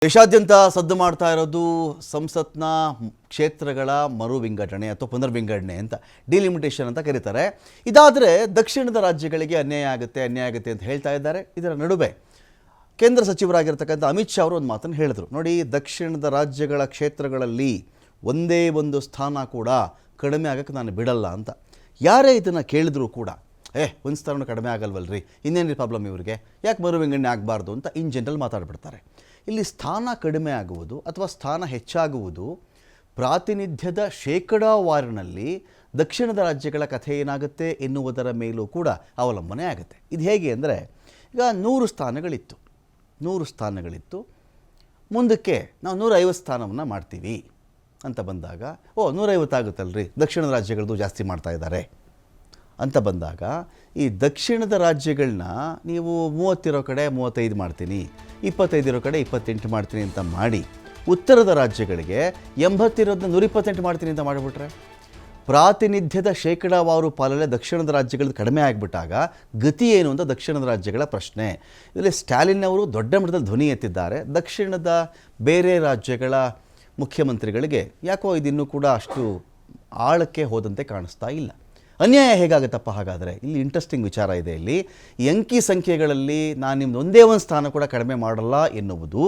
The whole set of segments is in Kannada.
ದೇಶಾದ್ಯಂತ ಸದ್ದು ಮಾಡ್ತಾ ಇರೋದು ಸಂಸತ್ನ ಕ್ಷೇತ್ರಗಳ ಮರು ವಿಂಗಡಣೆ ಅಥವಾ ಪುನರ್ವಿಂಗಡಣೆ ಅಂತ ಡಿಲಿಮಿಟೇಷನ್ ಅಂತ ಕರೀತಾರೆ. ಇದಾದರೆ ದಕ್ಷಿಣದ ರಾಜ್ಯಗಳಿಗೆ ಅನ್ಯಾಯ ಆಗುತ್ತೆ ಅಂತ ಹೇಳ್ತಾ ಇದ್ದಾರೆ. ಇದರ ನಡುವೆ ಕೇಂದ್ರ ಸಚಿವರಾಗಿರ್ತಕ್ಕಂಥ ಅಮಿತ್ ಶಾ ಅವರು ಒಂದು ಮಾತನ್ನು ಹೇಳಿದರು. ನೋಡಿ, ದಕ್ಷಿಣದ ರಾಜ್ಯಗಳ ಕ್ಷೇತ್ರಗಳಲ್ಲಿ ಒಂದೇ ಒಂದು ಸ್ಥಾನ ಕೂಡ ಕಡಿಮೆ ಆಗೋಕ್ಕೆ ನಾನು ಬಿಡಲ್ಲ ಅಂತ. ಯಾರೇ ಇದನ್ನು ಕೇಳಿದ್ರು ಕೂಡ ಒಂದು ಸ್ಥಾನ ಕಡಿಮೆ ಆಗಲ್ವಲ್ರಿ, ಇನ್ನೇನು ಪ್ರಾಬ್ಲಮ್ ಇವರಿಗೆ, ಯಾಕೆ ಮರು ವಿಂಗಡಣೆ ಆಗಬಾರ್ದು ಅಂತ ಇನ್ ಜನರಲ್ ಮಾತಾಡ್ಬಿಡ್ತಾರೆ. ಇಲ್ಲಿ ಸ್ಥಾನ ಕಡಿಮೆ ಆಗುವುದು ಅಥವಾ ಸ್ಥಾನ ಹೆಚ್ಚಾಗುವುದು ಪ್ರಾತಿನಿಧ್ಯದ ಶೇಕಡಾವಾರಿನಲ್ಲಿ ದಕ್ಷಿಣದ ರಾಜ್ಯಗಳ ಕಥೆ ಏನಾಗುತ್ತೆ ಎನ್ನುವುದರ ಮೇಲೂ ಕೂಡ ಅವಲಂಬನೆ ಆಗುತ್ತೆ. ಇದು ಹೇಗೆ ಅಂದರೆ, ಈಗ 100 ಸ್ಥಾನಗಳಿತ್ತು, ಮುಂದಕ್ಕೆ ನಾವು 150 ಸ್ಥಾನವನ್ನು ಮಾಡ್ತೀವಿ ಅಂತ ಬಂದಾಗ 150 ಆಗುತ್ತಲ್ರಿ, ದಕ್ಷಿಣದ ರಾಜ್ಯಗಳದ್ದು ಜಾಸ್ತಿ ಮಾಡ್ತಾ ಇದ್ದಾರೆ ಅಂತ ಬಂದಾಗ ಈ ದಕ್ಷಿಣದ ರಾಜ್ಯಗಳನ್ನ ನೀವು 30 ಇರೋ ಕಡೆ 35 ಮಾಡ್ತೀನಿ, 25 ಇರೋ ಕಡೆ 28 ಮಾಡ್ತೀನಿ ಅಂತ ಮಾಡಿ, ಉತ್ತರದ ರಾಜ್ಯಗಳಿಗೆ 80 ಇರೋದನ್ನ 128 ಮಾಡ್ತೀನಿ ಅಂತ ಮಾಡಿಬಿಟ್ರೆ ಪ್ರಾತಿನಿಧ್ಯದ ಶೇಕಡಾವಾರು ಪಾಲನೆ ದಕ್ಷಿಣದ ರಾಜ್ಯಗಳದ್ದು ಕಡಿಮೆ ಆಗಿಬಿಟ್ಟಾಗ ಗತಿ ಏನು ಅಂತ ದಕ್ಷಿಣದ ರಾಜ್ಯಗಳ ಪ್ರಶ್ನೆ. ಇದರಲ್ಲಿ ಸ್ಟಾಲಿನ್ ಅವರು ದೊಡ್ಡ ಮಟ್ಟದಲ್ಲಿ ಧ್ವನಿ ಎತ್ತಿದ್ದಾರೆ. ದಕ್ಷಿಣದ ಬೇರೆ ರಾಜ್ಯಗಳ ಮುಖ್ಯಮಂತ್ರಿಗಳಿಗೆ ಯಾಕೋ ಇದಿನ್ನೂ ಕೂಡ ಅಷ್ಟು ಆಳಕ್ಕೆ ಹೋದಂತೆ ಕಾಣಿಸ್ತಾ ಇಲ್ಲ. ಅನ್ಯಾಯ ಹೇಗಾಗುತ್ತಪ್ಪ ಹಾಗಾದರೆ? ಇಲ್ಲಿ ಇಂಟ್ರೆಸ್ಟಿಂಗ್ ವಿಚಾರ ಇದೆ. ಇಲ್ಲಿ ಈ ಅಂಕಿ ಸಂಖ್ಯೆಗಳಲ್ಲಿ ನಾನು ನಿಮ್ದು ಒಂದೇ ಒಂದು ಸ್ಥಾನ ಕೂಡ ಕಡಿಮೆ ಮಾಡಲ್ಲ ಎನ್ನುವುದು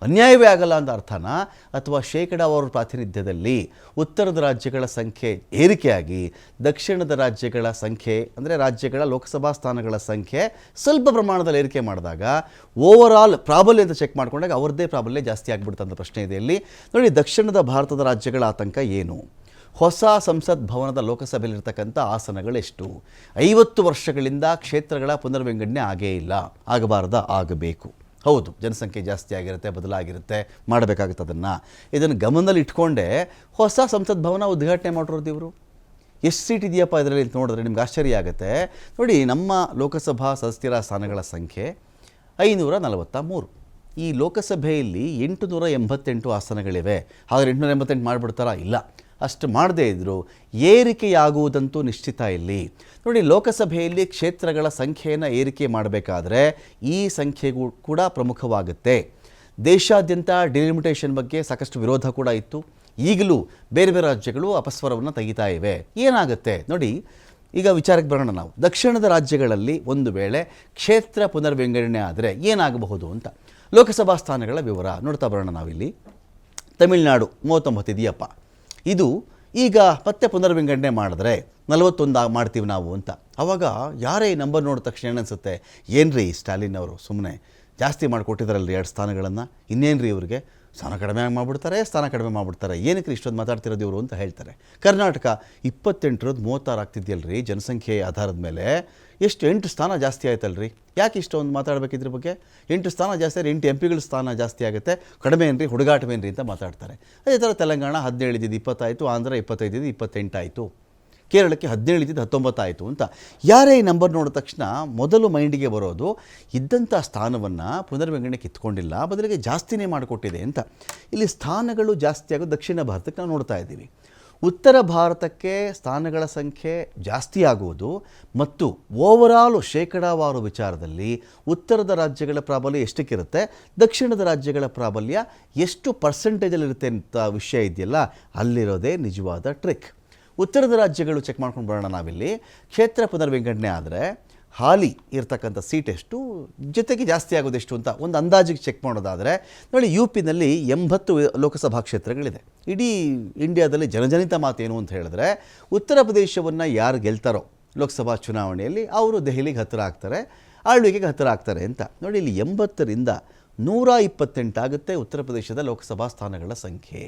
ಅನ್ಯಾಯವೇ ಆಗಲ್ಲ ಅಂತ ಅರ್ಥನಾ, ಅಥವಾ ಶೇಕಡಾವಾರು ಪ್ರಾತಿನಿಧ್ಯದಲ್ಲಿ ಉತ್ತರದ ರಾಜ್ಯಗಳ ಸಂಖ್ಯೆ ಏರಿಕೆಯಾಗಿ ದಕ್ಷಿಣದ ರಾಜ್ಯಗಳ ಸಂಖ್ಯೆ ಅಂದರೆ ರಾಜ್ಯಗಳ ಲೋಕಸಭಾ ಸ್ಥಾನಗಳ ಸಂಖ್ಯೆ ಸ್ವಲ್ಪ ಪ್ರಮಾಣದಲ್ಲಿ ಏರಿಕೆ ಮಾಡಿದಾಗ ಓವರಾಲ್ ಪ್ರಾಬಲ್ಯ ಅಂತ ಚೆಕ್ ಮಾಡಿಕೊಂಡಾಗ ಅವ್ರದ್ದೇ ಪ್ರಾಬಲ್ಯ ಜಾಸ್ತಿ ಆಗಿಬಿಡುತ್ತೆ ಅಂತ ಪ್ರಶ್ನೆ ಇದೆ ಇಲ್ಲಿ. ನೋಡಿ, ದಕ್ಷಿಣದ ಭಾರತದ ರಾಜ್ಯಗಳ ಆತಂಕ ಏನು? ಹೊಸ ಸಂಸತ್ ಭವನದ ಲೋಕಸಭೆಯಲ್ಲಿರ್ತಕ್ಕಂಥ ಆಸನಗಳೆಷ್ಟು? 50 ವರ್ಷಗಳಿಂದ ಕ್ಷೇತ್ರಗಳ ಪುನರ್ವಿಂಗಡಣೆ ಆಗೇ ಇಲ್ಲ. ಆಗಬೇಕು. ಹೌದು, ಜನಸಂಖ್ಯೆ ಜಾಸ್ತಿ ಆಗಿರುತ್ತೆ, ಬದಲಾಗಿರುತ್ತೆ, ಮಾಡಬೇಕಾಗುತ್ತೆ. ಇದನ್ನು ಗಮನದಲ್ಲಿ ಇಟ್ಕೊಂಡೇ ಹೊಸ ಸಂಸತ್ ಭವನ ಉದ್ಘಾಟನೆ ಮಾಡಿರೋದು ಇವರು. ಎಷ್ಟು ಸೀಟ್ ಇದೆಯಪ್ಪ ಇದರಲ್ಲಿ ಅಂತ ನೋಡಿದ್ರೆ ನಿಮ್ಗೆ ಆಶ್ಚರ್ಯ ಆಗುತ್ತೆ. ನೋಡಿ, ನಮ್ಮ ಲೋಕಸಭಾ ಸದಸ್ಯರ ಸ್ಥಾನಗಳ ಸಂಖ್ಯೆ 543. ಈ ಲೋಕಸಭೆಯಲ್ಲಿ 888 ಆಸನಗಳಿವೆ. ಹಾಗಾದ್ರೆ 888 ಮಾಡಿಬಿಡ್ತಾರಾ? ಇಲ್ಲ, ಅಷ್ಟು ಮಾಡದೇ ಇದ್ದರು ಏರಿಕೆಯಾಗುವುದಂತೂ ನಿಶ್ಚಿತ. ಇಲ್ಲಿ ನೋಡಿ, ಲೋಕಸಭೆಯಲ್ಲಿ ಕ್ಷೇತ್ರಗಳ ಸಂಖ್ಯೆಯನ್ನು ಏರಿಕೆ ಮಾಡಬೇಕಾದ್ರೆ ಈ ಸಂಖ್ಯೆಗೂ ಕೂಡ ಪ್ರಮುಖವಾಗುತ್ತೆ. ದೇಶಾದ್ಯಂತ ಡಿಲಿಮಿಟೇಷನ್ ಬಗ್ಗೆ ಸಾಕಷ್ಟು ವಿರೋಧ ಕೂಡ ಇತ್ತು. ಈಗಲೂ ಬೇರೆ ಬೇರೆ ರಾಜ್ಯಗಳು ಅಪಸ್ವರವನ್ನು ತೆಗಿತಾ ಇವೆ. ಏನಾಗುತ್ತೆ ನೋಡಿ, ಈಗ ವಿಚಾರಕ್ಕೆ ಬರೋಣ ನಾವು. ದಕ್ಷಿಣದ ರಾಜ್ಯಗಳಲ್ಲಿ ಒಂದು ವೇಳೆ ಕ್ಷೇತ್ರ ಪುನರ್ವಿಂಗಡಣೆ ಆದರೆ ಏನಾಗಬಹುದು ಅಂತ ಲೋಕಸಭಾ ಸ್ಥಾನಗಳ ವಿವರ ನೋಡ್ತಾ ಬರೋಣ ನಾವಿಲ್ಲಿ. ತಮಿಳುನಾಡು 39 ಇದೆಯಪ್ಪ. ಇದು ಈಗ ಮತ್ತೆ ಪುನರ್ವಿಂಗಡಣೆ ಮಾಡಿದ್ರೆ 41 ಮಾಡ್ತೀವಿ ನಾವು ಅಂತ. ಆವಾಗ ಯಾರೇ ನಂಬರ್ ನೋಡಿದ ತಕ್ಷಣ ಅನಿಸುತ್ತೆ, ಏನ್ರಿ ಸ್ಟಾಲಿನ್ ಅವರು ಸುಮ್ಮನೆ ಜಾಸ್ತಿ ಮಾಡಿಕೊಟ್ಟಿದ್ದಾರಲ್ರಿ 2 ಸ್ಥಾನಗಳನ್ನು, ಇನ್ನೇನ್ರಿ ಇವ್ರಿಗೆ ಸ್ಥಾನ ಕಡಿಮೆ ಮಾಡಿಬಿಡ್ತಾರೆ, ಏನಕ್ಕೆ ಇಷ್ಟೊಂದು ಮಾತಾಡ್ತಿರೋದು ಇವರು ಅಂತ ಹೇಳ್ತಾರೆ. ಕರ್ನಾಟಕ 28 36 ಆಗ್ತಿದೆಯಲ್ರಿ ಜನಸಂಖ್ಯೆ ಆಧಾರದ ಮೇಲೆ. ಎಷ್ಟು 8 ಸ್ಥಾನ ಜಾಸ್ತಿ ಆಯ್ತಲ್ರಿ, ಯಾಕೆ ಇಷ್ಟೊಂದು ಮಾತಾಡಬೇಕಿದ್ರ ಬಗ್ಗೆ? 8 ಸ್ಥಾನ ಜಾಸ್ತಿ ಆದರೆ 8 MP ಸ್ಥಾನ ಜಾಸ್ತಿ ಆಗುತ್ತೆ, ಕಡಿಮೆ ಏನ್ರಿ, ಹುಡುಗಾಟವೇನ್ರಿ ಅಂತ ಮಾತಾಡ್ತಾರೆ. ಅದೇ ಥರ ತೆಲಂಗಾಣ 17 ಇದ್ದಿದ್ದು 20 ಆಯಿತು, ಆಂಧ್ರ 25 ಇದ್ದಿದ್ದು 28 ಆಯಿತು, ಕೇರಳಕ್ಕೆ 17 ಇದ್ದಿದ್ದು 19 ಆಯಿತು ಅಂತ. ಯಾರೇ ಈ ನಂಬರ್ ನೋಡಿದ ತಕ್ಷಣ ಮೊದಲು ಮೈಂಡಿಗೆ ಬರೋದು ಇದ್ದಂಥ ಸ್ಥಾನವನ್ನು ಪುನರ್ವಿಂಗಡಣೆ ಕಿತ್ಕೊಂಡಿಲ್ಲ, ಬದಲಿಗೆ ಜಾಸ್ತಿನೇ ಮಾಡಿಕೊಟ್ಟಿದೆ ಅಂತ. ಇಲ್ಲಿ ಸ್ಥಾನಗಳು ಜಾಸ್ತಿ ಆಗೋದು ದಕ್ಷಿಣ ಭಾರತಕ್ಕೆ ನಾವು ನೋಡ್ತಾ ಇದ್ದೀವಿ. ಉತ್ತರ ಭಾರತಕ್ಕೆ ಸ್ಥಾನಗಳ ಸಂಖ್ಯೆ ಜಾಸ್ತಿ ಆಗುವುದು ಮತ್ತು ಓವರಾಲು ಶೇಕಡಾವಾರು ವಿಚಾರದಲ್ಲಿ ಉತ್ತರದ ರಾಜ್ಯಗಳ ಪ್ರಾಬಲ್ಯ ಎಷ್ಟಕ್ಕಿರುತ್ತೆ, ದಕ್ಷಿಣದ ರಾಜ್ಯಗಳ ಪ್ರಾಬಲ್ಯ ಎಷ್ಟು ಪರ್ಸೆಂಟೇಜಲ್ಲಿರುತ್ತೆ ಅಂತ ವಿಷಯ ಇದೆಯಲ್ಲ, ಅಲ್ಲಿರೋದೇ ನಿಜವಾದ ಟ್ರಿಕ್. ಉತ್ತರದ ರಾಜ್ಯಗಳು ಚೆಕ್ ಮಾಡ್ಕೊಂಡು ಬರೋಣ ನಾವಿಲ್ಲಿ. ಕ್ಷೇತ್ರ ಪುನರ್ವಿಂಗಡಣೆ ಆದರೆ ಹಾಲಿ ಇರ್ತಕ್ಕಂಥ ಸೀಟ್ ಎಷ್ಟು, ಜೊತೆಗೆ ಜಾಸ್ತಿ ಆಗೋದೆಷ್ಟು ಅಂತ ಒಂದು ಅಂದಾಜಿಗೆ ಚೆಕ್ ಮಾಡೋದಾದರೆ ನೋಡಿ, UPನಲ್ಲಿ 80 ಲೋಕಸಭಾ ಕ್ಷೇತ್ರಗಳಿದೆ. ಇಡೀ ಇಂಡಿಯಾದಲ್ಲಿ ಜನಜನಿತ ಮಾತೇನು ಅಂತ ಹೇಳಿದ್ರೆ, ಉತ್ತರ ಪ್ರದೇಶವನ್ನು ಯಾರು ಗೆಲ್ತಾರೋ ಲೋಕಸಭಾ ಚುನಾವಣೆಯಲ್ಲಿ ಅವರು ದೆಹಲಿಗೆ ಹತ್ತಿರ ಆಗ್ತಾರೆ, ಆಳ್ವಿಕೆಗೆ ಹತ್ತಿರ ಆಗ್ತಾರೆ ಅಂತ. ನೋಡಿ, ಇಲ್ಲಿ 80ರಿಂದ 128 ಆಗುತ್ತೆ ಉತ್ತರ ಪ್ರದೇಶದ ಲೋಕಸಭಾ ಸ್ಥಾನಗಳ ಸಂಖ್ಯೆ.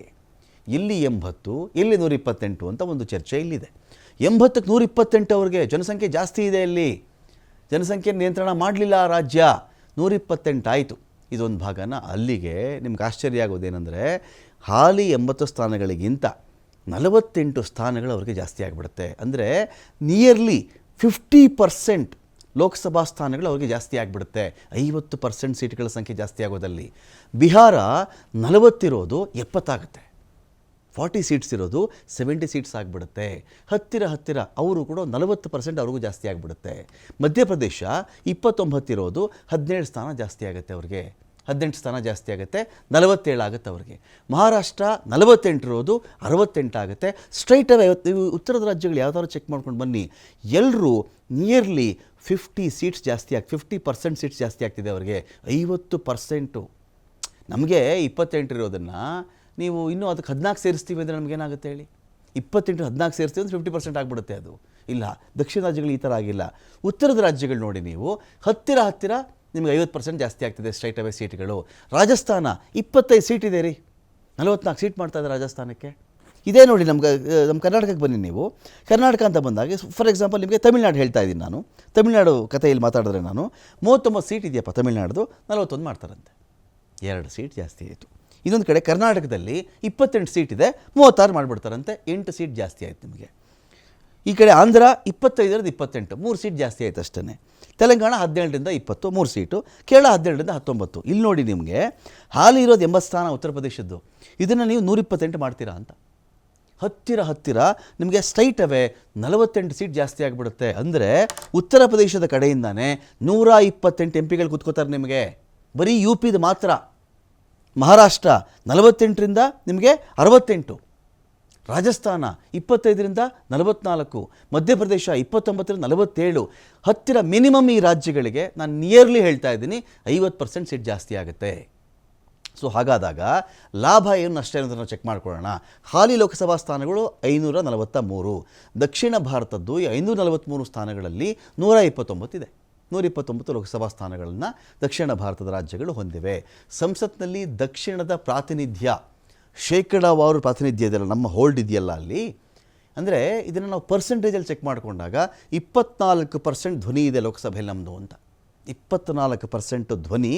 ಇಲ್ಲಿ 80, ಇಲ್ಲಿ 128 ಅಂತ ಒಂದು ಚರ್ಚೆ ಇಲ್ಲಿದೆ. 80ಕ್ಕೆ 128 ಅವ್ರಿಗೆ ಜನಸಂಖ್ಯೆ ಜಾಸ್ತಿ ಇದೆ. ಇಲ್ಲಿ ಜನಸಂಖ್ಯೆ ನಿಯಂತ್ರಣ ಮಾಡಲಿಲ್ಲ ಆ ರಾಜ್ಯ, 128 ಆಯಿತು. ಇದೊಂದು ಭಾಗನ. ಅಲ್ಲಿಗೆ ನಿಮ್ಗೆ ಆಶ್ಚರ್ಯ ಆಗೋದೇನೆಂದರೆ, ಹಾಲಿ 80 ಸ್ಥಾನಗಳಿಗಿಂತ 48 ಸ್ಥಾನಗಳು ಅವ್ರಿಗೆ ಜಾಸ್ತಿ ಆಗಿಬಿಡುತ್ತೆ. ಅಂದರೆ ನಿಯರ್ಲಿ 50% ಲೋಕಸಭಾ ಸ್ಥಾನಗಳು ಅವ್ರಿಗೆ ಜಾಸ್ತಿ ಆಗಿಬಿಡುತ್ತೆ. 50% ಸೀಟ್ಗಳ ಸಂಖ್ಯೆ ಜಾಸ್ತಿ ಆಗೋದಲ್ಲಿ ಬಿಹಾರ 40 ಇರೋದು 70 ಆಗುತ್ತೆ, 40 ಸೀಟ್ಸ್ ಇರೋದು 70 ಸೀಟ್ಸ್ ಆಗಿಬಿಡುತ್ತೆ. ಹತ್ತಿರ ಅವರು ಕೂಡ 40% ಅವ್ರಿಗೂ ಜಾಸ್ತಿ ಆಗಿಬಿಡುತ್ತೆ. ಮಧ್ಯಪ್ರದೇಶ 29 ಇರೋದು 17 ಸ್ಥಾನ ಜಾಸ್ತಿ ಆಗುತ್ತೆ ಅವ್ರಿಗೆ. 18 ಸ್ಥಾನ ಜಾಸ್ತಿ ಆಗುತ್ತೆ, 47 ಆಗುತ್ತೆ ಅವ್ರಿಗೆ. ಮಹಾರಾಷ್ಟ್ರ 48 ಇರೋದು 68 ಆಗುತ್ತೆ. ಸ್ಟ್ರೈಟ್ ಅವೇ ನೀವು ಉತ್ತರದ ರಾಜ್ಯಗಳು ಯಾವ್ದಾದ್ರು ಚೆಕ್ ಮಾಡ್ಕೊಂಡು ಬನ್ನಿ, ಎಲ್ಲರೂ ನಿಯರ್ಲಿ 50 ಸೀಟ್ಸ್ ಜಾಸ್ತಿ 50% ಸೀಟ್ಸ್ ಜಾಸ್ತಿ ಆಗ್ತಿದೆ ಅವ್ರಿಗೆ. 50%. ನಮಗೆ 28 ಇರೋದನ್ನು ನೀವು ಇನ್ನೂ ಅದಕ್ಕೆ 14 ಸೇರಿಸ್ತೀವಿ ಅಂದರೆ ನಮಗೇನಾಗುತ್ತೆ ಹೇಳಿ? 28 14 ಸೇರಿಸ್ತೀವಿ ಅಂದರೆ 50% ಆಗಿಬಿಡುತ್ತೆ ಅದು. ಇಲ್ಲ, ದಕ್ಷಿಣ ರಾಜ್ಯಗಳು ಈ ಥರ ಆಗಿಲ್ಲ. ಉತ್ತರದ ರಾಜ್ಯಗಳು ನೋಡಿ ನೀವು, ಹತ್ತಿರ ನಿಮಗೆ 50% ಜಾಸ್ತಿ ಆಗ್ತಿದೆ ಸ್ಟ್ರೈಟ್ ಅವೇ ಸೀಟ್ಗಳು. ರಾಜಸ್ಥಾನ 25 ಸೀಟ್ ಇದೆ ರೀ, 44 ಸೀಟ್ ಮಾಡ್ತಾಯಿದೆ ರಾಜಸ್ಥಾನಕ್ಕೆ. ಇದೇ ನೋಡಿ ನಮ್ಮ ಕರ್ನಾಟಕಕ್ಕೆ ಬನ್ನಿ ನೀವು. ಕರ್ನಾಟಕ ಅಂತ ಬಂದಾಗ ಫಾರ್ ಎಕ್ಸಾಂಪಲ್ ನಿಮಗೆ ತಮಿಳ್ನಾಡು ಹೇಳ್ತಾ ಇದ್ದೀನಿ ನಾನು. ತಮಿಳ್ನಾಡು ಕಥೆಯಲ್ಲಿ ಮಾತಾಡಿದ್ರೆ ನಾನು 39 ಸೀಟ್ ಇದೆಯಪ್ಪ ತಮಿಳ್ನಾಡ್ದು, 41 ಮಾಡ್ತಾರಂತೆ, 2 ಸೀಟ್ ಜಾಸ್ತಿ ಆಯಿತು. ಇನ್ನೊಂದು ಕಡೆ ಕರ್ನಾಟಕದಲ್ಲಿ 28 ಸೀಟ್ ಇದೆ, 36 ಮಾಡಿಬಿಡ್ತಾರಂತೆ, 8 ಸೀಟ್ ಜಾಸ್ತಿ ಆಯಿತು ನಿಮಗೆ. ಈ ಕಡೆ ಆಂಧ್ರ 25ರಿಂದ 28, 3 ಸೀಟ್ ಜಾಸ್ತಿ ಆಯಿತು ಅಷ್ಟೇ. ತೆಲಂಗಾಣ 17ರಿಂದ 20, 3 ಸೀಟು. ಕೇರಳ 17ರಿಂದ 19. ಇಲ್ಲಿ ನೋಡಿ ನಿಮಗೆ ಹಾಲಿ ಇರೋದು 80 ಸ್ಥಾನ ಉತ್ತರ ಪ್ರದೇಶದ್ದು, ಇದನ್ನು ನೀವು 128 ಮಾಡ್ತೀರಾ ಅಂತ. ಹತ್ತಿರ ನಿಮಗೆ ಸ್ಟ್ರೈಟ್ ಅವೇ 48 ಸೀಟ್ ಜಾಸ್ತಿ ಆಗಿಬಿಡುತ್ತೆ. ಅಂದರೆ ಉತ್ತರ ಪ್ರದೇಶದ ಕಡೆಯಿಂದಾನೇ 128 MP ಕೂತ್ಕೋತಾರೆ ನಿಮಗೆ, ಬರೀ ಯು ಪಿದು ಮಾತ್ರ. ಮಹಾರಾಷ್ಟ್ರ 48ರಿಂದ ನಿಮಗೆ 68, ರಾಜಸ್ಥಾನ 25ರಿಂದ 44, ಮಧ್ಯಪ್ರದೇಶ 29ರಿಂದ 47. ಹತ್ತಿರ ಮಿನಿಮಮ್ ಈ ರಾಜ್ಯಗಳಿಗೆ ನಾನು ನಿಯರ್ಲಿ ಹೇಳ್ತಾ ಇದ್ದೀನಿ 50% ಸೀಟ್ ಜಾಸ್ತಿ ಆಗುತ್ತೆ. ಸೊ ಹಾಗಾದಾಗ ಲಾಭ ಏನು ನಷ್ಟ ಏನು ಅಂತ ನಾವು ಚೆಕ್ ಮಾಡ್ಕೊಳ್ಳೋಣ. ಹಾಲಿ ಲೋಕಸಭಾ ಸ್ಥಾನಗಳು 543, ದಕ್ಷಿಣ ಭಾರತದ್ದು ಈ 543 ಸ್ಥಾನಗಳಲ್ಲಿ 129 ಇದೆ. 129 ಲೋಕಸಭಾ ಸ್ಥಾನಗಳನ್ನು ದಕ್ಷಿಣ ಭಾರತದ ರಾಜ್ಯಗಳು ಹೊಂದಿವೆ. ಸಂಸತ್ನಲ್ಲಿ ದಕ್ಷಿಣದ ಪ್ರಾತಿನಿಧ್ಯ ಶೇಕಡಾವಾರು ಪ್ರಾತಿನಿಧ್ಯ ಇದೆಯಲ್ಲ, ನಮ್ಮ ಹೋಲ್ಡ್ ಇದೆಯಲ್ಲ ಅಲ್ಲಿ, ಅಂದರೆ ಇದನ್ನು ನಾವು ಪರ್ಸೆಂಟೇಜಲ್ಲಿ ಚೆಕ್ ಮಾಡಿಕೊಂಡಾಗ 24% ಧ್ವನಿ ಇದೆ ಲೋಕಸಭೆಯಲ್ಲಿ ನಮ್ಮದು ಅಂತ. 24% ಧ್ವನಿ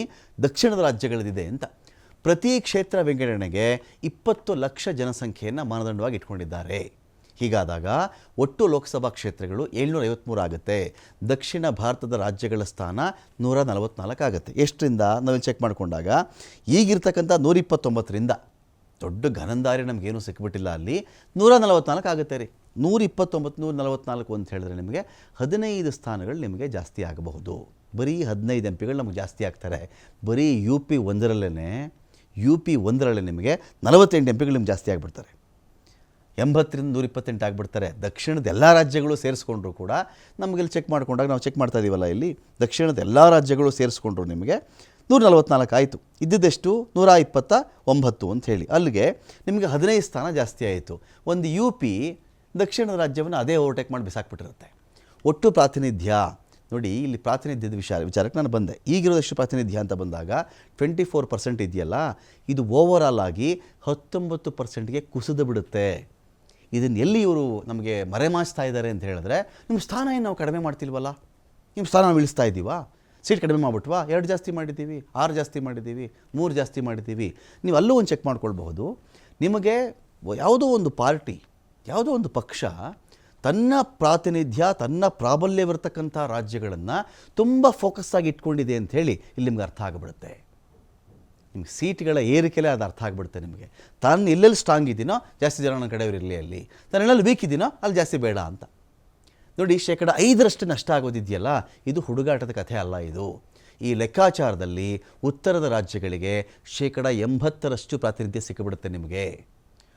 ದಕ್ಷಿಣದ ರಾಜ್ಯಗಳದಿದೆ ಅಂತ. ಪ್ರತಿ ಕ್ಷೇತ್ರ ವಿಂಗಡಣೆಗೆ 20 ಲಕ್ಷ ಜನಸಂಖ್ಯೆಯನ್ನು ಮಾನದಂಡವಾಗಿ ಇಟ್ಕೊಂಡಿದ್ದಾರೆ. ಹೀಗಾದಾಗ ಒಟ್ಟು ಲೋಕಸಭಾ ಕ್ಷೇತ್ರಗಳು 753 ಆಗುತ್ತೆ. ದಕ್ಷಿಣ ಭಾರತದ ರಾಜ್ಯಗಳ ಸ್ಥಾನ 144 ಆಗುತ್ತೆ. ಎಷ್ಟರಿಂದ ನಾವು ಚೆಕ್ ಮಾಡಿಕೊಂಡಾಗ ಈಗಿರ್ತಕ್ಕಂಥ 129ರಿಂದ ದೊಡ್ಡ ಘನಂದಾರಿ ನಮಗೇನು ಸಿಕ್ಬಿಟ್ಟಿಲ್ಲ, ಅಲ್ಲಿ 144 ಆಗುತ್ತೆ ರೀ. 129, 144 ಅಂತ ಹೇಳಿದ್ರೆ ನಿಮಗೆ 15 ಸ್ಥಾನಗಳು ನಿಮಗೆ ಜಾಸ್ತಿ ಆಗಬಹುದು. ಬರೀ 15 MP ನಮಗೆ ಜಾಸ್ತಿ ಆಗ್ತಾರೆ. ಬರೀ UP 1ರಲ್ಲೇ ನಿಮಗೆ 48 MP ನಿಮ್ಗೆ ಜಾಸ್ತಿ ಆಗಿಬಿಡ್ತಾರೆ. 80ರಿಂದ 128 ಆಗಿಬಿಡ್ತಾರೆ. ದಕ್ಷಿಣದ ಎಲ್ಲ ರಾಜ್ಯಗಳು ಸೇರಿಸ್ಕೊಂಡ್ರು ಕೂಡ ನಮಗಿಲ್ಲಿ ಚೆಕ್ ಮಾಡಿಕೊಂಡಾಗ ನಾವು ಚೆಕ್ ಮಾಡ್ತಾ ಇದ್ದೀವಲ್ಲ, ಇಲ್ಲಿ ದಕ್ಷಿಣದ ಎಲ್ಲ ರಾಜ್ಯಗಳು ಸೇರಿಸ್ಕೊಂಡ್ರು ನಿಮಗೆ 144 ಆಯಿತು. ಇದ್ದಿದ್ದೆಷ್ಟು 129 ಅಂತ ಹೇಳಿ, ಅಲ್ಲಿಗೆ ನಿಮಗೆ 15 ಸ್ಥಾನ ಜಾಸ್ತಿ ಆಯಿತು. ಒಂದು UP ದಕ್ಷಿಣದ ರಾಜ್ಯವನ್ನು ಅದೇ ಓವರ್ಟೇಕ್ ಮಾಡಿ ಬಿಸಾಕ್ಬಿಟ್ಟಿರುತ್ತೆ. ಒಟ್ಟು ಪ್ರಾತಿನಿಧ್ಯ ನೋಡಿ, ಇಲ್ಲಿ ಪ್ರಾತಿನಿಧ್ಯದ ವಿಚಾರಕ್ಕೆ ನಾನು ಬಂದೆ. ಈಗಿರೋದಷ್ಟು ಪ್ರಾತಿನಿಧ್ಯ ಅಂತ ಬಂದಾಗ 24% ಇದೆಯಲ್ಲ, ಇದು ಓವರಾಲ್ ಆಗಿ 19%ಗೆ ಕುಸಿದು ಬಿಡುತ್ತೆ. ಇದನ್ನು ಎಲ್ಲಿ ಇವರು ನಮಗೆ ಮರೆಮಾಚ್ತಾ ಇದ್ದಾರೆ ಅಂತ ಹೇಳಿದ್ರೆ, ನಿಮ್ಮ ಸ್ಥಾನ ಏನು ನಾವು ಕಡಿಮೆ ಮಾಡ್ತಿಲ್ವಲ್ಲ, ನಿಮ್ಮ ಸ್ಥಾನ ನಾವು ಇಳಿಸ್ತಾ ಇದ್ದೀವಾ, ಸೀಟ್ ಕಡಿಮೆ ಮಾಡಿಬಿಟ್ವಾ, 2 ಜಾಸ್ತಿ ಮಾಡಿದ್ದೀವಿ, 6 ಜಾಸ್ತಿ ಮಾಡಿದ್ದೀವಿ, 3 ಜಾಸ್ತಿ ಮಾಡಿದ್ದೀವಿ. ನೀವು ಅಲ್ಲೂ ಒಂದು ಚೆಕ್ ಮಾಡ್ಕೊಳ್ಬಹುದು. ನಿಮಗೆ ಯಾವುದೋ ಒಂದು ಪಾರ್ಟಿ, ಯಾವುದೋ ಒಂದು ಪಕ್ಷ ತನ್ನ ಪ್ರಾತಿನಿಧ್ಯ, ತನ್ನ ಪ್ರಾಬಲ್ಯವಿರ್ತಕ್ಕಂಥ ರಾಜ್ಯಗಳನ್ನು ತುಂಬ ಫೋಕಸ್ ಆಗಿ ಇಟ್ಕೊಂಡಿದೆ ಅಂತ ಹೇಳಿ ಇಲ್ಲಿ ನಿಮ್ಗೆ ಅರ್ಥ ಆಗಿಬಿಡುತ್ತೆ. ನಿಮ್ಗೆ ಸೀಟ್ಗಳ ಏರಿಕೆಲೆ ಅದು ಅರ್ಥ ಆಗಿಬಿಡುತ್ತೆ ನಿಮಗೆ. ತಾನು ಎಲ್ಲೆಲ್ಲಿ ಸ್ಟ್ರಾಂಗ್ ಇದ್ದೀನೋ ಜಾಸ್ತಿ ಜನ ನನ್ನ ಕಡೆಯವರು ಇರಲಿ, ಅಲ್ಲಿ ತಾನು ಎಲ್ಲೆಲ್ಲಿ ವೀಕ್ ಇದ್ದೀನೋ ಅಲ್ಲಿ ಜಾಸ್ತಿ ಬೇಡ ಅಂತ. ನೋಡಿ, 5% ನಷ್ಟ ಆಗೋದಿದೆಯಲ್ಲ, ಇದು ಹುಡುಗಾಟದ ಕಥೆ ಅಲ್ಲ. ಇದು ಈ ಲೆಕ್ಕಾಚಾರದಲ್ಲಿ ಉತ್ತರದ ರಾಜ್ಯಗಳಿಗೆ 80% ಪ್ರಾತಿನಿಧ್ಯ ಸಿಕ್ಕಿಬಿಡುತ್ತೆ ನಿಮಗೆ.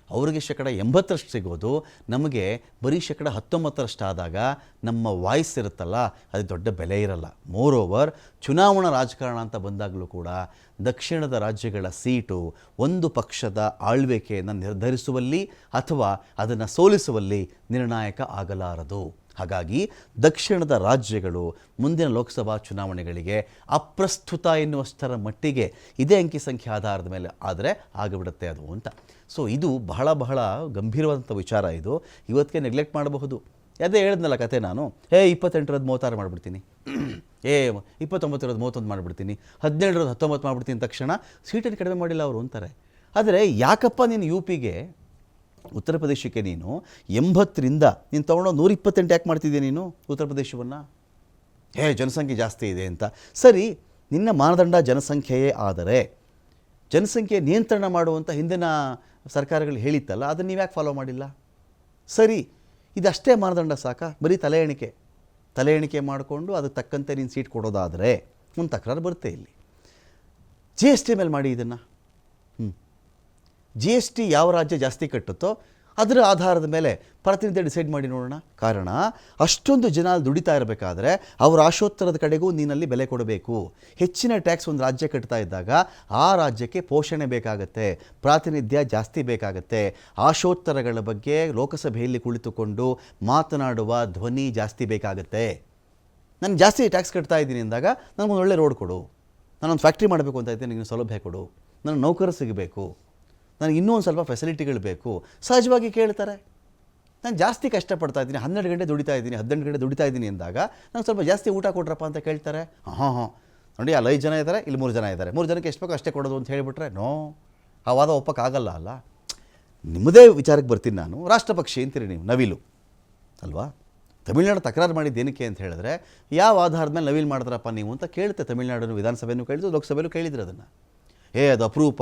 ಅವರಿಗೆ 80% ಸಿಗೋದು, ನಮಗೆ ಬರೀ 19% ಆದಾಗ ನಮ್ಮ ವಾಯ್ಸ್ ಇರುತ್ತಲ್ಲ, ಅದು ದೊಡ್ಡ ಬೆಲೆ ಇರಲ್ಲ. ಮೋರ್ ಓವರ್ ಚುನಾವಣಾ ರಾಜಕಾರಣ ಅಂತ ಬಂದಾಗಲೂ ಕೂಡ ದಕ್ಷಿಣದ ರಾಜ್ಯಗಳ ಸೀಟು ಒಂದು ಪಕ್ಷದ ಆಳ್ವಿಕೆಯನ್ನು ನಿರ್ಧರಿಸುವಲ್ಲಿ ಅಥವಾ ಅದನ್ನು ಸೋಲಿಸುವಲ್ಲಿ ನಿರ್ಣಾಯಕ ಆಗಲಾರದು. ಹಾಗಾಗಿ ದಕ್ಷಿಣದ ರಾಜ್ಯಗಳು ಮುಂದಿನ ಲೋಕಸಭಾ ಚುನಾವಣೆಗಳಿಗೆ ಅಪ್ರಸ್ತುತ ಎನ್ನುವಷ್ಟರ ಮಟ್ಟಿಗೆ ಇದೇ ಅಂಕಿ ಸಂಖ್ಯೆ ಆಧಾರದ ಮೇಲೆ ಆದರೆ ಆಗಿಬಿಡುತ್ತೆ ಅದು ಅಂತ. ಸೊ ಇದು ಬಹಳ ಗಂಭೀರವಾದಂಥ ವಿಚಾರ. ಇದು ಇವತ್ತಿಗೆ ನೆಗ್ಲೆಕ್ಟ್ ಮಾಡಬಹುದು. ಅದೇ ಹೇಳಿದ್ನಲ್ಲ ಕತೆ ನಾನು, 28 36 ಮಾಡಿಬಿಡ್ತೀನಿ, 29 31 ಮಾಡಿಬಿಡ್ತೀನಿ, 17 19 ಮಾಡಿಬಿಡ್ತೀನಿ, ತಕ್ಷಣ ಸೀಟನ್ನು ಕಡಿಮೆ ಮಾಡಿಲ್ಲ ಅವರು ಅಂತಾರೆ. ಆದರೆ ಯಾಕಪ್ಪ ನೀನು UPಗೆ ಉತ್ತರ ಪ್ರದೇಶಕ್ಕೆ ನೀನು 80ರಿಂದ ನೀನು ತೊಗೊಂಡು 128 ಯಾಕೆ ಮಾಡ್ತಿದ್ದೆ ನೀನು ಉತ್ತರ ಪ್ರದೇಶವನ್ನು? ಜನಸಂಖ್ಯೆ ಜಾಸ್ತಿ ಇದೆ ಅಂತ. ಸರಿ, ನಿನ್ನ ಮಾನದಂಡ ಜನಸಂಖ್ಯೆಯೇ ಆದರೆ ಜನಸಂಖ್ಯೆ ನಿಯಂತ್ರಣ ಮಾಡುವಂಥ ಹಿಂದಿನ ಸರ್ಕಾರಗಳು ಹೇಳಿತ್ತಲ್ಲ, ಅದನ್ನು ನೀವು ಯಾಕೆ ಫಾಲೋ ಮಾಡಿಲ್ಲ? ಸರಿ, ಇದಷ್ಟೇ ಮಾನದಂಡ ಸಾಕಾ? ಬರೀ ತಲೆ ಎಣಿಕೆ ಮಾಡಿಕೊಂಡು ಅದಕ್ಕೆ ತಕ್ಕಂತೆ ನೀನು ಸೀಟ್ ಕೊಡೋದಾದರೆ ಒಂದು ತಕರಾರು ಬರುತ್ತೆ ಇಲ್ಲಿ. ಜಿ ಎಸ್ ಟಿ ಮೇಲೆ ಮಾಡಿ ಇದನ್ನು. ಜಿ ಎಸ್ ಟಿ ಯಾವ ರಾಜ್ಯ ಜಾಸ್ತಿ ಕಟ್ಟುತ್ತೋ ಅದರ ಆಧಾರದ ಮೇಲೆ ಪ್ರಾತಿನಿಧ್ಯ ಡಿಸೈಡ್ ಮಾಡಿ ನೋಡೋಣ. ಕಾರಣ ಅಷ್ಟೊಂದು ಜನ ದುಡಿತಾ ಇರಬೇಕಾದ್ರೆ ಅವರ ಆಶೋತ್ತರದ ಕಡೆಗೂ ನೀನಲ್ಲಿ ಬೆಲೆ ಕೊಡಬೇಕು. ಹೆಚ್ಚಿನ ಟ್ಯಾಕ್ಸ್ ಒಂದು ರಾಜ್ಯ ಕಟ್ತಾ ಇದ್ದಾಗ ಆ ರಾಜ್ಯಕ್ಕೆ ಪೋಷಣೆ ಬೇಕಾಗತ್ತೆ, ಪ್ರಾತಿನಿಧ್ಯ ಜಾಸ್ತಿ ಬೇಕಾಗತ್ತೆ. ಆಶೋತ್ತರಗಳ ಬಗ್ಗೆ ಲೋಕಸಭೆಯಲ್ಲಿ ಕುಳಿತುಕೊಂಡು ಮಾತನಾಡುವ ಧ್ವನಿ ಜಾಸ್ತಿ ಬೇಕಾಗತ್ತೆ. ನಾನು ಜಾಸ್ತಿ ಟ್ಯಾಕ್ಸ್ ಕಟ್ತಾ ಇದ್ದೀನಿ ಅಂದಾಗ ನನಗೊಂದು ಒಳ್ಳೆ ರೋಡ್ ಕೊಡು, ನಾನೊಂದು ಫ್ಯಾಕ್ಟ್ರಿ ಮಾಡಬೇಕು ಅಂತ ಇದ್ದೀನಿ, ನನಗೆ ಸೌಲಭ್ಯ ಕೊಡು, ನನಗೆ ನೌಕರ ಸಿಗಬೇಕು, ನನಗೆ ಇನ್ನೂ ಒಂದು ಸ್ವಲ್ಪ ಫೆಸಿಲಿಟಿಗಳು ಬೇಕು. ಸಹಜವಾಗಿ ಕೇಳ್ತಾರೆ. ನಾನು ಜಾಸ್ತಿ ಕಷ್ಟಪಡ್ತಾ ಇದ್ದೀನಿ, 12 ಗಂಟೆ ದುಡಿತಾ ಇದ್ದೀನಿ, 18 ಗಂಟೆ ದುಡಿತಾ ಇದ್ದೀನಿ ಅಂದಾಗ ನಂಗೆ ಸ್ವಲ್ಪ ಜಾಸ್ತಿ ಊಟ ಕೊಡ್ರಪ್ಪ ಅಂತ ಕೇಳ್ತಾರೆ. ಹಾಂ ನೋಡಿ, ಅಲ್ಲಿ 5 ಜನ ಇದ್ದಾರೆ, ಇಲ್ಲಿ 3 ಜನ ಇದ್ದಾರೆ, 3 ಜನಕ್ಕೆ ಎಷ್ಟು ಬೇಕೋ ಅಷ್ಟೇ ಕೊಡೋದು ಅಂತ ಹೇಳಿಬಿಟ್ರೆ ನೋ, ಆ ವಾದ ಒಪ್ಪಕ್ಕಾಗಲ್ಲ ಅಲ್ಲ. ನಿಮ್ಮದೇ ವಿಚಾರಕ್ಕೆ ಬರ್ತೀನಿ ನಾನು. ರಾಷ್ಟ್ರಪಕ್ಷಿ ಅಂತೀರಿ ನೀವು, ನವಿಲು ಅಲ್ವಾ? ತಮಿಳ್ನಾಡು ತಕರಾರು ಮಾಡಿದ್ದು ಏನಕ್ಕೆ ಅಂತ ಹೇಳಿದ್ರೆ, ಯಾವ ಆಧಾರದ ಮೇಲೆ ನವಿಲು ಮಾಡಿದ್ರಪ್ಪ ನೀವು ಅಂತ ಕೇಳುತ್ತೆ ತಮಿಳ್ನಾಡು ವಿಧಾನಸಭೆಯೂ ಕೇಳಿದ್ರು, ಲೋಕಸಭೆಯಲ್ಲೂ ಕೇಳಿದ್ರು ಅದನ್ನು. ಅದು ಅಪರೂಪ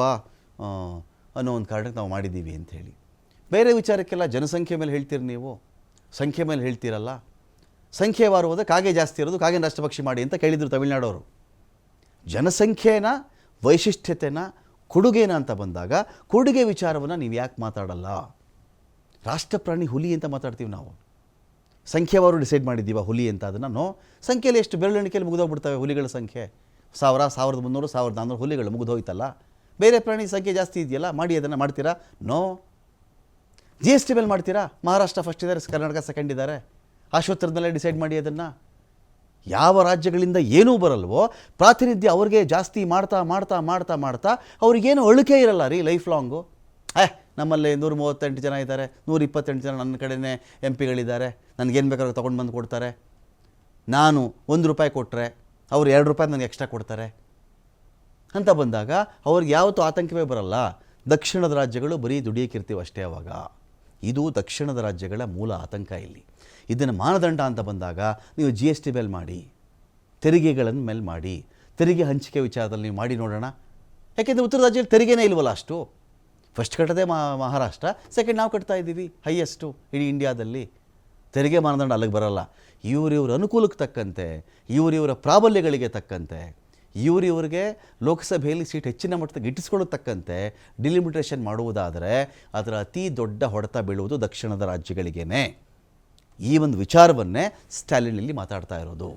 ಅನ್ನೋ ಒಂದು ಕಾರಣಕ್ಕೆ ನಾವು ಮಾಡಿದ್ದೀವಿ ಅಂಥೇಳಿ. ಬೇರೆ ವಿಚಾರಕ್ಕೆಲ್ಲ ಜನಸಂಖ್ಯೆ ಮೇಲೆ ಹೇಳ್ತೀರಿ ನೀವು, ಸಂಖ್ಯೆ ಮೇಲೆ ಹೇಳ್ತೀರಲ್ಲ. ಸಂಖ್ಯೆವಾರು ಹೋದರೆ ಕಾಗೆ ಜಾಸ್ತಿ ಇರೋದು, ಕಾಗೆನ ರಾಷ್ಟ್ರಪಕ್ಷಿ ಮಾಡಿ ಅಂತ ಕೇಳಿದರು ತಮಿಳ್ನಾಡವರು. ಜನಸಂಖ್ಯೆನ, ವೈಶಿಷ್ಟ್ಯತೆನ, ಕೊಡುಗೆನ ಅಂತ ಬಂದಾಗ ಕೊಡುಗೆ ವಿಚಾರವನ್ನು ನೀವು ಯಾಕೆ ಮಾತಾಡಲ್ಲ? ರಾಷ್ಟ್ರಪ್ರಾಣಿ ಹುಲಿ ಅಂತ ಮಾತಾಡ್ತೀವಿ ನಾವು. ಸಂಖ್ಯೆವಾರು ಡಿಸೈಡ್ ಮಾಡಿದ್ದೀವ ಹುಲಿ ಅಂತ? ಅದನ್ನು ಸಂಖ್ಯೆಯಲ್ಲಿ ಎಷ್ಟು ಬೆರಳೆಣಿಕೆಯಲ್ಲಿ ಮುಗಿದೋಗ್ಬಿಡ್ತವೆ ಹುಲಿಗಳ ಸಂಖ್ಯೆ. 1000, 1300, 1400 ಹುಲಿಗಳು ಮುಗಿದೋಯ್ತಲ್ಲ. ಬೇರೆ ಪ್ರಾಣಿ ಸಂಖ್ಯೆ ಜಾಸ್ತಿ ಇದೆಯಲ್ಲ, ಮಾಡಿ ಅದನ್ನು ಮಾಡ್ತೀರಾ? ನೋ. ಜಿ ಎಸ್ ಟಿ ಮೇಲೆ ಮಾಡ್ತೀರಾ? ಮಹಾರಾಷ್ಟ್ರ ಫಸ್ಟ್ ಇದ್ದಾರೆ, ಕರ್ನಾಟಕ ಸೆಕೆಂಡ್ ಇದ್ದಾರೆ. ಆಶೋತ್ತರದ ಮೇಲೆ ಡಿಸೈಡ್ ಮಾಡಿ ಅದನ್ನು. ಯಾವ ರಾಜ್ಯಗಳಿಂದ ಏನೂ ಬರಲ್ವೋ ಪ್ರಾತಿನಿಧ್ಯ ಅವ್ರಿಗೆ ಜಾಸ್ತಿ ಮಾಡ್ತಾ ಮಾಡ್ತಾ ಮಾಡ್ತಾ ಮಾಡ್ತಾ ಅವ್ರಿಗೇನು ಅಳುಕೆ ಇರಲ್ಲ ರೀ ಲೈಫ್ ಲಾಂಗು. ನಮ್ಮಲ್ಲಿ 138 ಜನ ಇದ್ದಾರೆ, 128 ಜನ ನನ್ನ ಕಡೆಯೇ ಎಂ ಪಿಗಳಿದ್ದಾರೆ, ನನಗೇನು ಬೇಕಾದ್ರೂ ತೊಗೊಂಡು ಬಂದು ಕೊಡ್ತಾರೆ. ನಾನು ₹1 ಕೊಟ್ಟರೆ ಅವ್ರು ₹2 ನನಗೆ ಎಕ್ಸ್ಟ್ರಾ ಕೊಡ್ತಾರೆ ಅಂತ ಬಂದಾಗ ಅವ್ರಿಗೆ ಯಾವತ್ತೂ ಆತಂಕವೇ ಬರಲ್ಲ. ದಕ್ಷಿಣದ ರಾಜ್ಯಗಳು ಬರೀ ದುಡಿಯೋಕ್ಕಿರ್ತೀವಿ ಅಷ್ಟೇ ಅವಾಗ. ಇದು ದಕ್ಷಿಣದ ರಾಜ್ಯಗಳ ಮೂಲ ಆತಂಕ ಇಲ್ಲಿ. ಇದನ್ನು ಮಾನದಂಡ ಅಂತ ಬಂದಾಗ ನೀವು ಜಿ ಎಸ್ ಟಿ ಮೇಲೆ ಮಾಡಿ, ತೆರಿಗೆಗಳನ್ನು ಮೇಲೆ ಮಾಡಿ, ತೆರಿಗೆ ಹಂಚಿಕೆ ವಿಚಾರದಲ್ಲಿ ನೀವು ಮಾಡಿ ನೋಡೋಣ. ಯಾಕೆಂದರೆ ಉತ್ತರ ರಾಜ್ಯದಲ್ಲಿ ತೆರಿಗೆನೇ ಇಲ್ವಲ್ಲ ಅಷ್ಟು. ಫಸ್ಟ್ ಕಟ್ಟದೆ ಮಹಾರಾಷ್ಟ್ರ, ಸೆಕೆಂಡ್ ನಾವು ಕಟ್ತಾ ಇದ್ದೀವಿ ಹೈಯೆಸ್ಟು ಇಡೀ ಇಂಡಿಯಾದಲ್ಲಿ. ತೆರಿಗೆ ಮಾನದಂಡ ಅಲ್ಲಿಗೆ ಬರಲ್ಲ. ಇವರಿವ್ರ ಅನುಕೂಲಕ್ಕೆ ತಕ್ಕಂತೆ, ಇವರಿವರ ಪ್ರಾಬಲ್ಯಗಳಿಗೆ ತಕ್ಕಂತೆ, ಇವರಿಗೆ ಲೋಕಸಭೆಯಲ್ಲಿ ಸೀಟ್ ಹೆಚ್ಚಿನ ಮಟ್ಟಕ್ಕೆ ಗಿಟ್ಟಿಸ್ಕೊಳ್ಳೋದು ತಕ್ಕಂತೆ ಡಿಲಿಮಿಟೇಷನ್ ಮಾಡುವುದಾದರೆ ಅದರ ಅತಿ ದೊಡ್ಡ ಹೊಡೆತ ಬೀಳುವುದು ದಕ್ಷಿಣದ ರಾಜ್ಯಗಳಿಗೇನೆ. ಈ ಒಂದು ವಿಚಾರವನ್ನೇ ಸ್ಟಾಲಿನ್ ಇಲ್ಲಿ ಮಾತಾಡ್ತಾ ಇರೋದು.